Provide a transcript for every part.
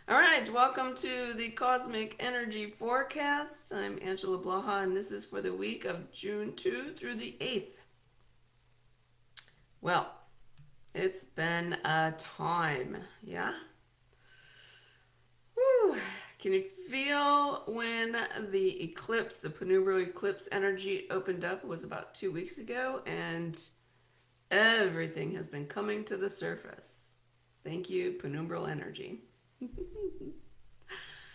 All right, welcome to the Cosmic Energy Forecast. I'm Angela Blaha, and this is for the week of June 2 through the 8th. Well, it's been a time, yeah? Whew. Can you feel when the eclipse, the penumbral eclipse energy opened up? It was about 2 weeks ago, and everything has been coming to the surface. Thank you, penumbral energy.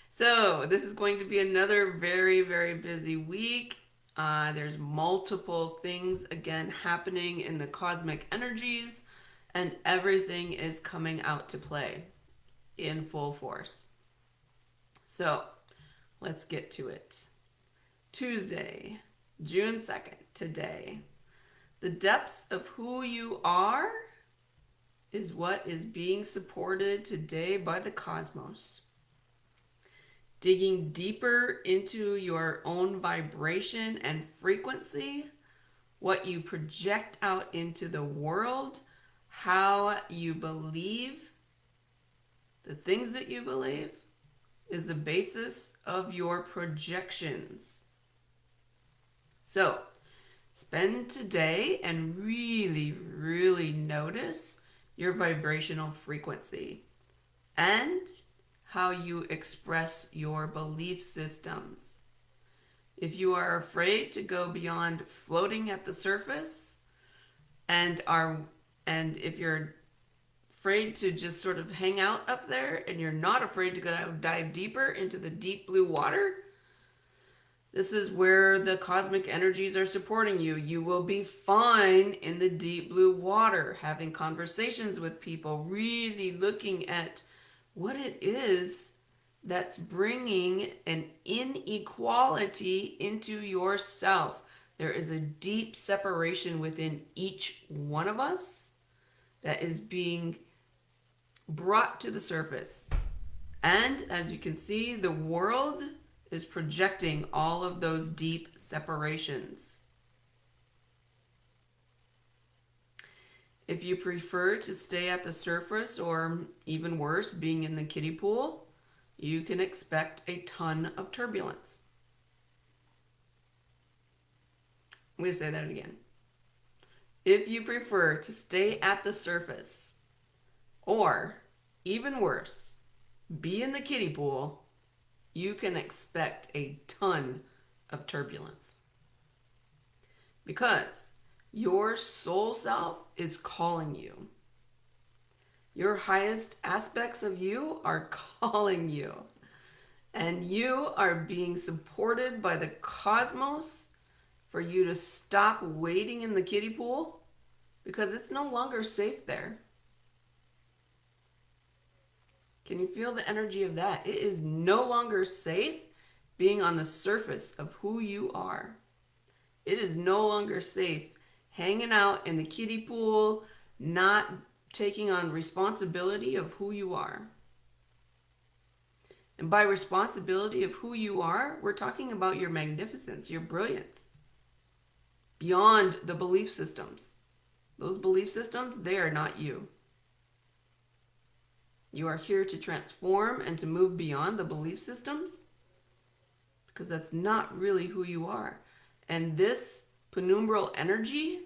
So, this is going to be another very, very busy week. There's multiple things again happening in the cosmic energies, and everything is coming out to play in full force. So, let's get to it. Tuesday, June 2nd, today. The depths of who you are is what is being supported today by the cosmos. Digging deeper into your own vibration and frequency, what you project out into the world, how you believe, the things that you believe, is the basis of your projections. So, spend today and really, really notice your vibrational frequency and how you express your belief systems. If you are afraid to go beyond floating at the surface and if you're afraid to just sort of hang out up there and you're not afraid to go dive deeper into the deep blue water, this is where the cosmic energies are supporting you. You will be fine in the deep blue water, having conversations with people, really looking at what it is that's bringing an inequality into yourself. There is a deep separation within each one of us that is being brought to the surface. And as you can see, the world is projecting all of those deep separations. If you prefer to stay at the surface, or even worse, being in the kiddie pool, you can expect a ton of turbulence. I'm going to say that again. If you prefer to stay at the surface, or even worse, be in the kiddie pool, you can expect a ton of turbulence. Because your soul self is calling you. Your highest aspects of you are calling you. And you are being supported by the cosmos for you to stop waiting in the kiddie pool because it's no longer safe there. Can you feel the energy of that? It is no longer safe being on the surface of who you are. It is no longer safe hanging out in the kiddie pool, not taking on responsibility of who you are. And by responsibility of who you are, we're talking about your magnificence, your brilliance, beyond the belief systems. Those belief systems, they are not you. You are here to transform and to move beyond the belief systems because that's not really who you are. And this penumbral energy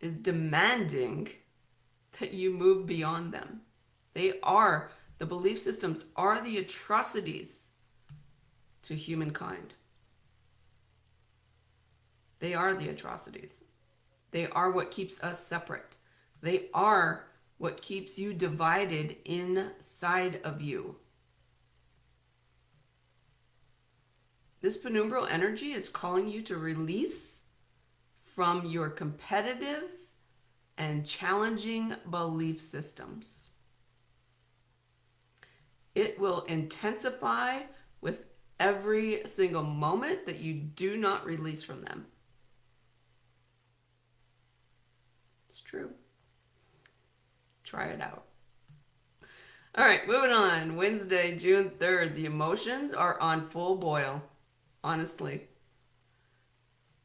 is demanding that you move beyond them. The belief systems are the atrocities to humankind. They are the atrocities. They are what keeps us separate. They are what keeps you divided inside of you. This penumbral energy is calling you to release from your competitive and challenging belief systems. It will intensify with every single moment that you do not release from them. It's true. Try it out. All right, moving on. Wednesday, June 3rd. The emotions are on full boil. Honestly.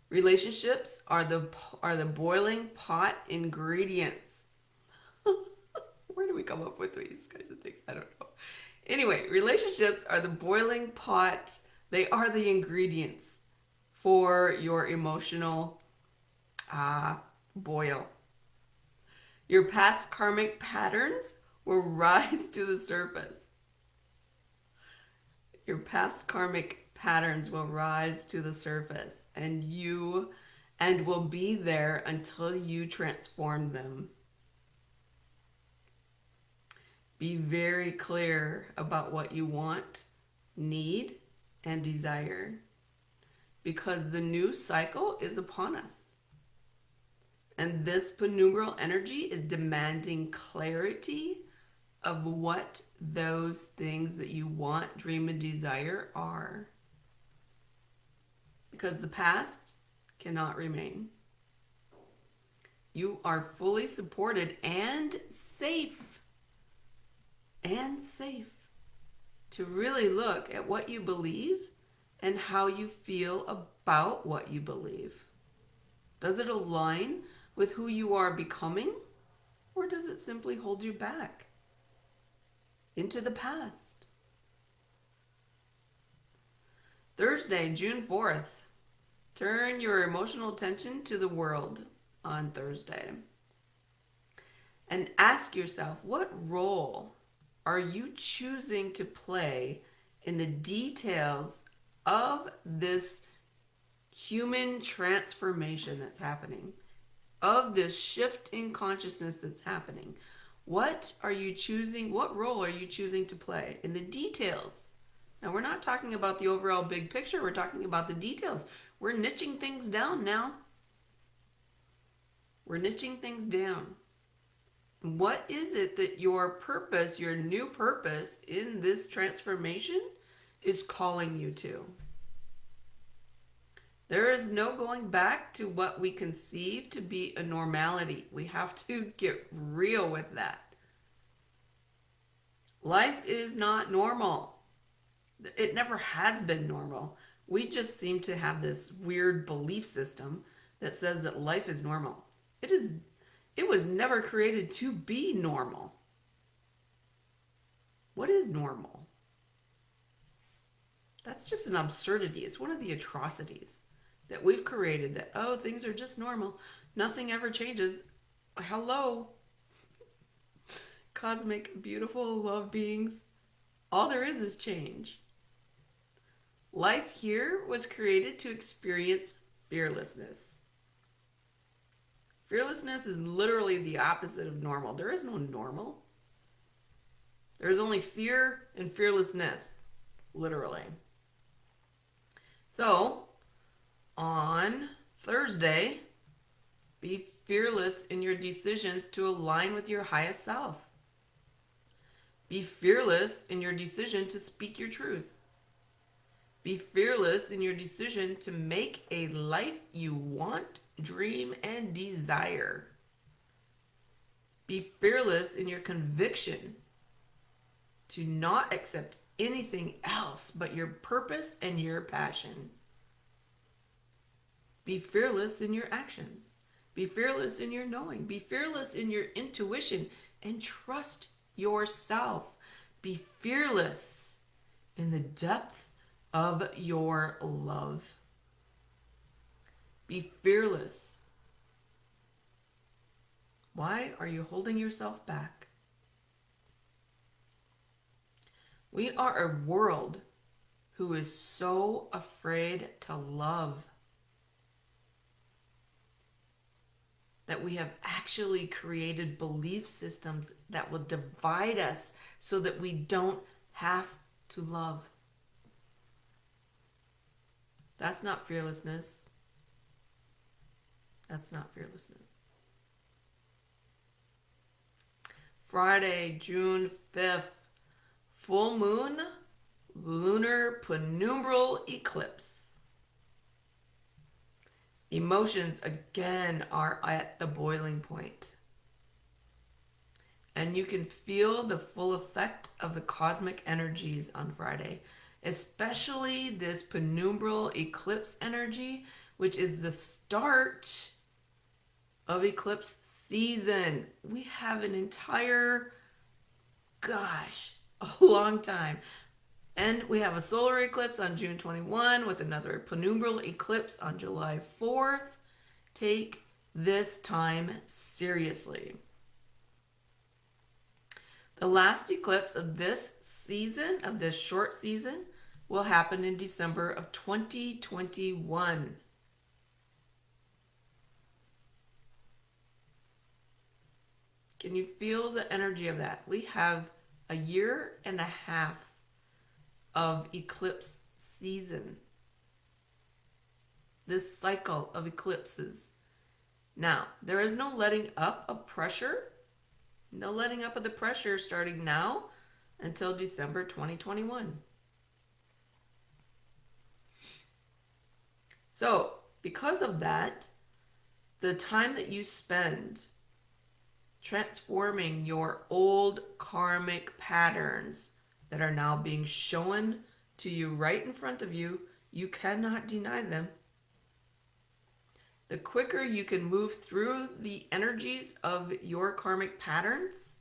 Relationships are the boiling pot ingredients. Where do we come up with these kinds of things? I don't know. Anyway, relationships are the boiling pot. They are the ingredients for your emotional boil. Your past karmic patterns will rise to the surface. Your past karmic patterns will rise to the surface and will be there until you transform them. Be very clear about what you want, need, and desire, because the new cycle is upon us. And this penumbral energy is demanding clarity of what those things that you want, dream, and desire are. Because the past cannot remain. You are fully supported and safe to really look at what you believe and how you feel about what you believe. Does it align with who you are becoming, or does it simply hold you back into the past? Thursday, June 4th. Turn your emotional attention to the world on Thursday. And ask yourself, what role are you choosing to play in the details of this human transformation that's happening, of this shift in consciousness that's happening? What role are you choosing to play in the details? Now, we're not talking about the overall big picture, we're talking about the details. We're niching things down now. We're niching things down. What is it that your purpose, your new purpose in this transformation is calling you to? There is no going back to what we conceive to be a normality. We have to get real with that. Life is not normal. It never has been normal. We just seem to have this weird belief system that says that life is normal. It was never created to be normal. What is normal? That's just an absurdity. It's one of the atrocities that we've created, that, oh, things are just normal. Nothing ever changes. Hello. Cosmic, beautiful love beings. All there is change. Life here was created to experience fearlessness. Fearlessness is literally the opposite of normal. There is no normal. There is only fear and fearlessness, literally. So, on Thursday, be fearless in your decisions to align with your highest self. Be fearless in your decision to speak your truth. Be fearless in your decision to make a life you want, dream, and desire. Be fearless in your conviction to not accept anything else but your purpose and your passion. Be fearless in your actions. Be fearless in your knowing. Be fearless in your intuition, and trust yourself. Be fearless in the depth of your love. Be fearless. Why are you holding yourself back? We are a world who is so afraid to love that we have actually created belief systems that will divide us so that we don't have to love. That's not fearlessness. That's not fearlessness. Friday, June 5th, full moon, lunar penumbral eclipse. Emotions again are at the boiling point. And you can feel the full effect of the cosmic energies on Friday, especially this penumbral eclipse energy, which is the start of eclipse season. We have an entire gosh, a long time. And we have a solar eclipse on June 21 with another penumbral eclipse on July 4th. Take this time seriously. The last eclipse of this season, of this short season, will happen in December of 2021. Can you feel the energy of that? We have a year and a half of eclipse season. This cycle of eclipses. Now, there is no letting up of pressure. No letting up of the pressure starting now until December 2021. So, because of that, the time that you spend transforming your old karmic patterns that are now being shown to you right in front of you, you cannot deny them. The quicker you can move through the energies of your karmic patterns,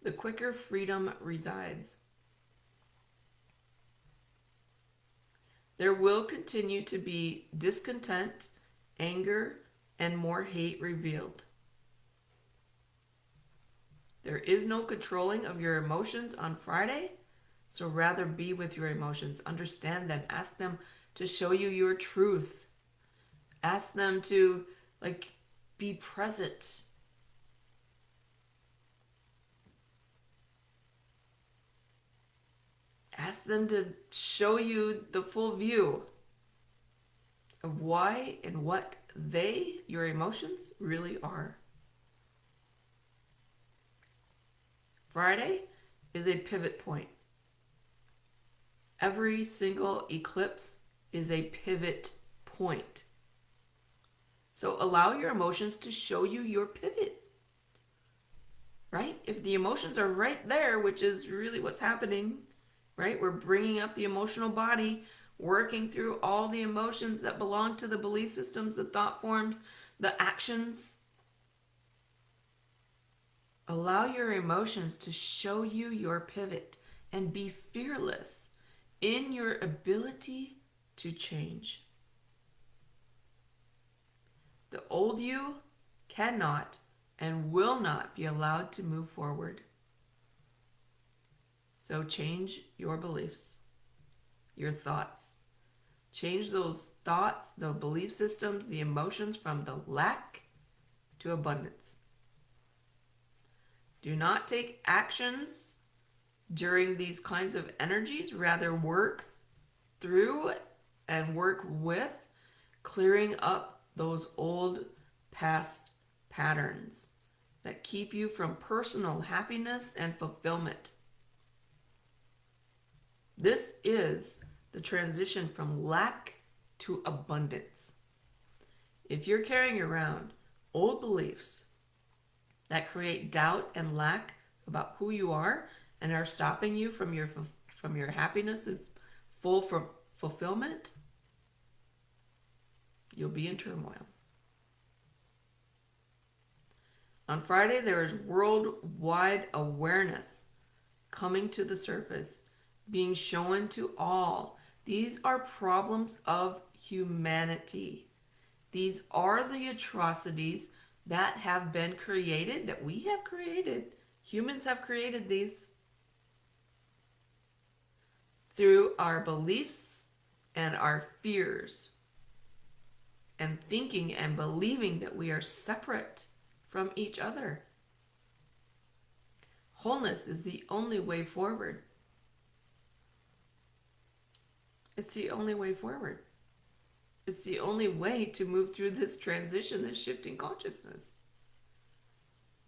the quicker freedom resides. There will continue to be discontent, anger, and more hate revealed. There is no controlling of your emotions on Friday, so rather be with your emotions. Understand them. Ask them to show you your truth. Ask them to, be present. Ask them to show you the full view of why and what they, your emotions, really are. Friday is a pivot point. Every single eclipse is a pivot point. So allow your emotions to show you your pivot. Right? If the emotions are right there, which is really what's happening, right? We're bringing up the emotional body, working through all the emotions that belong to the belief systems, the thought forms, the actions. Allow your emotions to show you your pivot and be fearless in your ability to change. The old you cannot and will not be allowed to move forward. So change your beliefs, your thoughts. Change those thoughts, the belief systems, the emotions from the lack to abundance. Do not take actions during these kinds of energies. Rather work through and work with clearing up those old past patterns that keep you from personal happiness and fulfillment. This is the transition from lack to abundance. If you're carrying around old beliefs that create doubt and lack about who you are and are stopping you from your happiness and full fulfillment, you'll be in turmoil. On Friday, there is worldwide awareness coming to the surface, being shown to all. These are problems of humanity. These are the atrocities that have been created, that we have created. Humans have created these through our beliefs and our fears and thinking and believing that we are separate from each other. Wholeness is the only way forward. It's the only way forward. It's the only way to move through this transition, this shifting consciousness.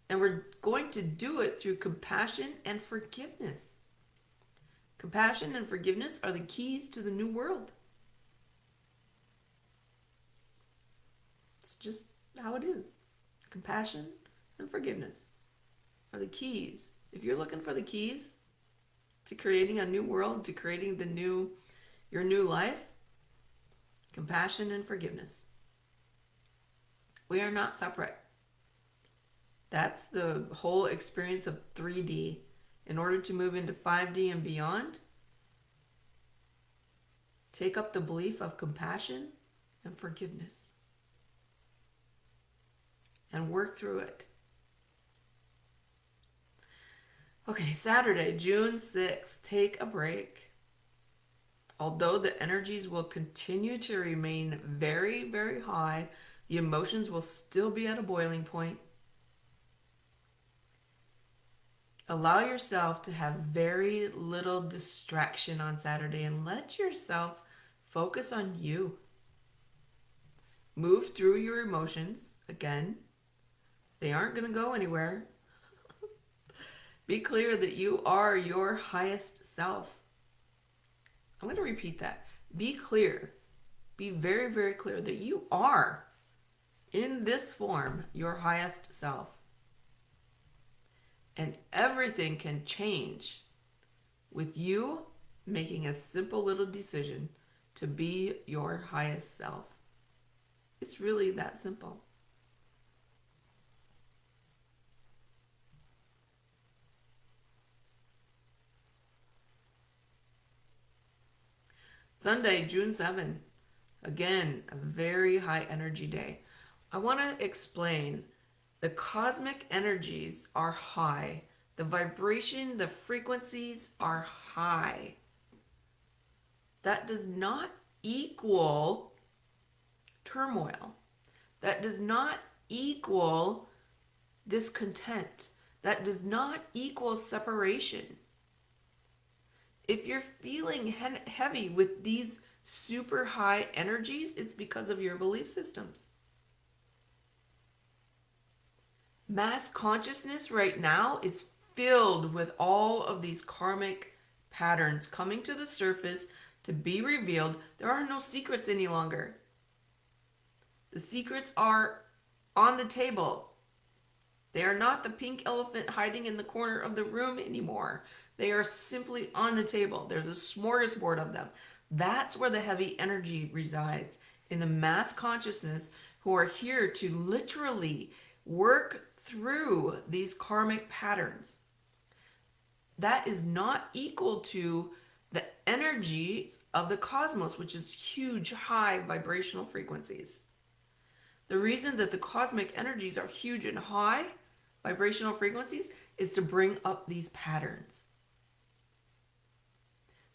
And we're going to do it through compassion and forgiveness. Compassion and forgiveness are the keys to the new world. It's just how it is. Compassion and forgiveness are the keys. If you're looking for the keys to creating a new world, to creating your new life, compassion and forgiveness. We are not separate. That's the whole experience of 3D. In order to move into 5D and beyond, take up the belief of compassion and forgiveness and work through it. Okay, Saturday, June 6th, take a break. Although the energies will continue to remain very, very high, the emotions will still be at a boiling point. Allow yourself to have very little distraction on Saturday and let yourself focus on you. Move through your emotions. Again, they aren't going to go anywhere. Be clear that you are your highest self. I'm going to repeat that. Be clear. Be very, very clear that you are, in this form, your highest self. And everything can change with you making a simple little decision to be your highest self. It's really that simple. Sunday, June 7th. Again, a very high energy day. I want to explain the cosmic energies are high. The vibration, the frequencies are high. That does not equal turmoil. That does not equal discontent. That does not equal separation. If you're feeling heavy with these super high energies, it's because of your belief systems. Mass consciousness right now is filled with all of these karmic patterns coming to the surface to be revealed. There are no secrets any longer. The secrets are on the table. They are not the pink elephant hiding in the corner of the room anymore. They are simply on the table. There's a smorgasbord of them. That's where the heavy energy resides, in the mass consciousness who are here to literally work through these karmic patterns. That is not equal to the energies of the cosmos, which is huge, high vibrational frequencies. The reason that the cosmic energies are huge and high vibrational frequencies is to bring up these patterns.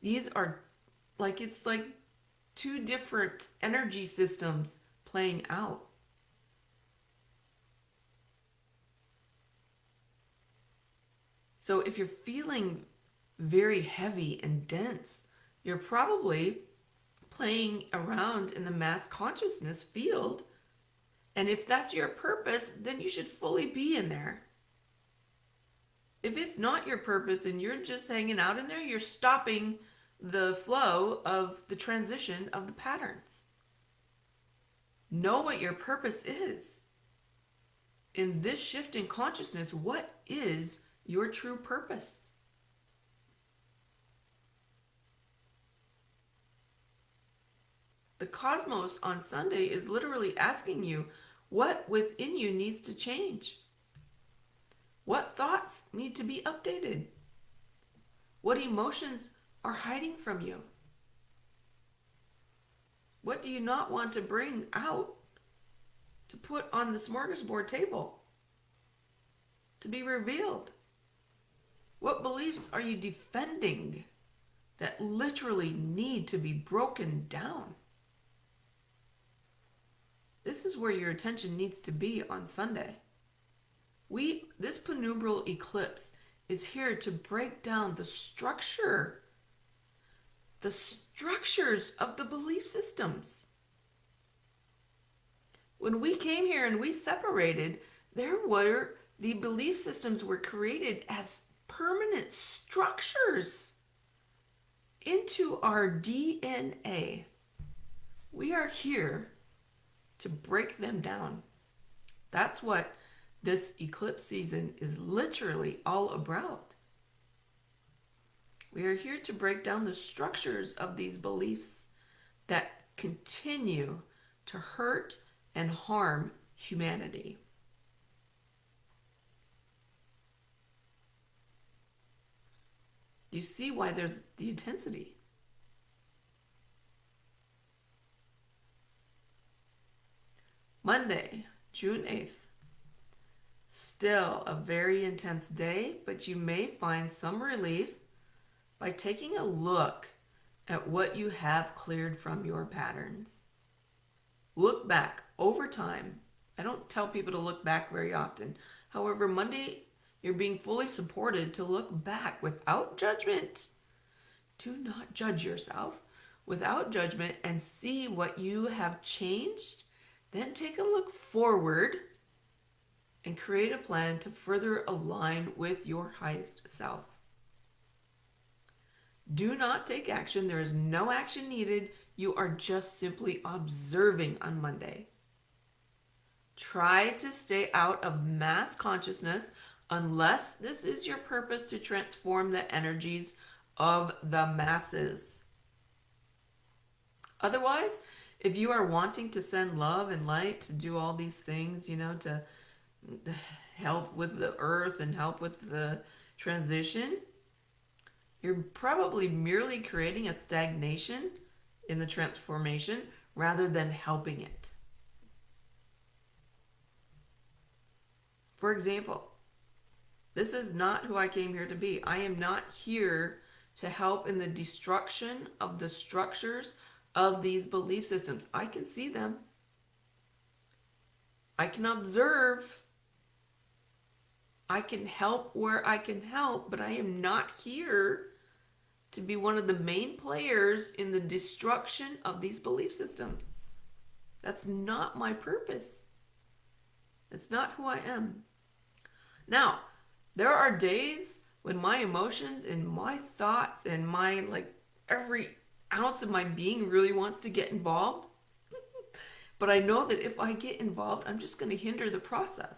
These are it's like two different energy systems playing out. So if you're feeling very heavy and dense, you're probably playing around in the mass consciousness field. And if that's your purpose, then you should fully be in there. If it's not your purpose and you're just hanging out in there, you're stopping the flow of the transition of the patterns. Know what your purpose is. In this shift in consciousness, what is your true purpose? The cosmos on Sunday is literally asking you what within you needs to change. What thoughts need to be updated? What emotions are hiding from you? What do you not want to bring out to put on the smorgasbord table to be revealed? What beliefs are you defending that literally need to be broken down? This is where your attention needs to be on Sunday. This penumbral eclipse is here to break down the structures of the belief systems. When we came here and we separated, the belief systems were created as permanent structures into our DNA. We are here to break them down. That's what this eclipse season is literally all about. We are here to break down the structures of these beliefs that continue to hurt and harm humanity. Do you see why there's the intensity? Monday, June 8th. Still a very intense day, but you may find some relief by taking a look at what you have cleared from your patterns. Look back over time. I don't tell people to look back very often. However, Monday, you're being fully supported to look back without judgment. Do not judge yourself without judgment and see what you have changed. Then take a look forward and create a plan to further align with your highest self. Do not take action. There is no action needed. You are just simply observing on Monday. Try to stay out of mass consciousness unless this is your purpose to transform the energies of the masses. Otherwise, if you are wanting to send love and light, to do all these things, to help with the earth and help with the transition, you're probably merely creating a stagnation in the transformation rather than helping it. For example, this is not who I came here to be. I am not here to help in the destruction of the structures of these belief systems. I can see them. I can observe. I can help where I can help, but I am not here to be one of the main players in the destruction of these belief systems. That's not my purpose. That's not who I am. Now, there are days when my emotions and my thoughts and my every ounce of my being really wants to get involved. But I know that if I get involved, I'm just going to hinder the process.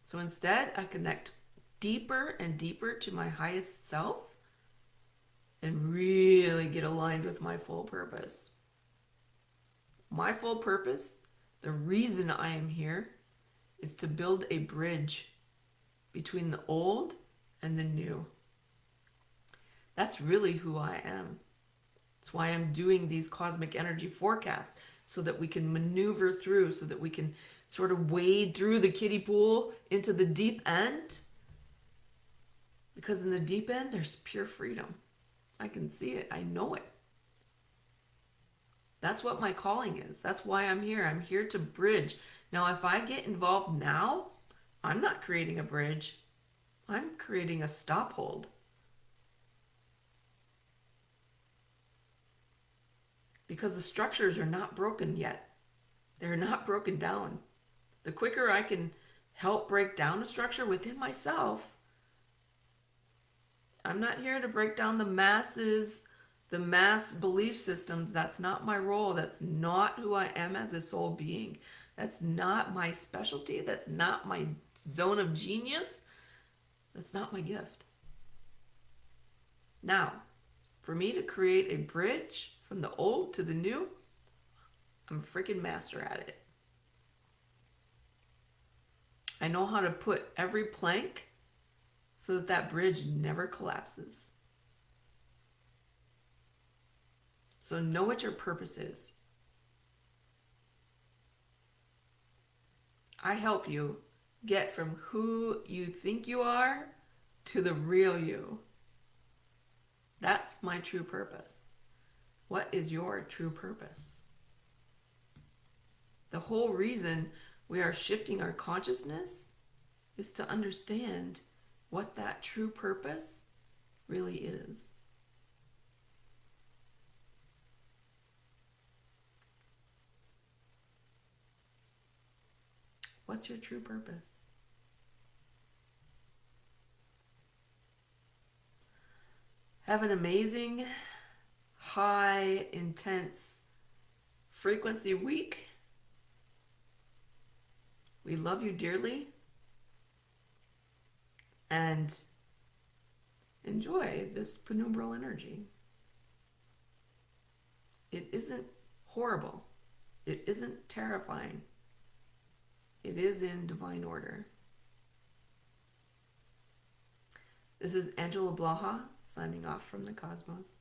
So instead, I connect deeper and deeper to my highest self and really get aligned with my full purpose. My full purpose, the reason I am here, is to build a bridge between the old and the new. That's really who I am. That's why I'm doing these cosmic energy forecasts, so that we can maneuver through, so that we can sort of wade through the kiddie pool into the deep end. Because in the deep end, there's pure freedom. I can see it. I know it. That's what my calling is. That's why I'm here. I'm here to bridge. Now, if I get involved now, I'm not creating a bridge. I'm creating a stop hold. Because the structures are not broken yet. They're not broken down. The quicker I can help break down a structure within myself, I'm not here to break down the masses, the mass belief systems. That's not my role. That's not who I am as a soul being. That's not my specialty. That's not my zone of genius. That's not my gift. Now, for me to create a bridge from the old to the new, I'm a freaking master at it. I know how to put every plank so that that bridge never collapses. So know what your purpose is. I help you get from who you think you are to the real you. That's my true purpose. What is your true purpose? The whole reason we are shifting our consciousness is to understand what that true purpose really is. What's your true purpose? Have an amazing, high, intense frequency week. We love you dearly. And enjoy this penumbral energy. It isn't horrible. It isn't terrifying. It is in divine order. This is Angela Blaha signing off from the cosmos.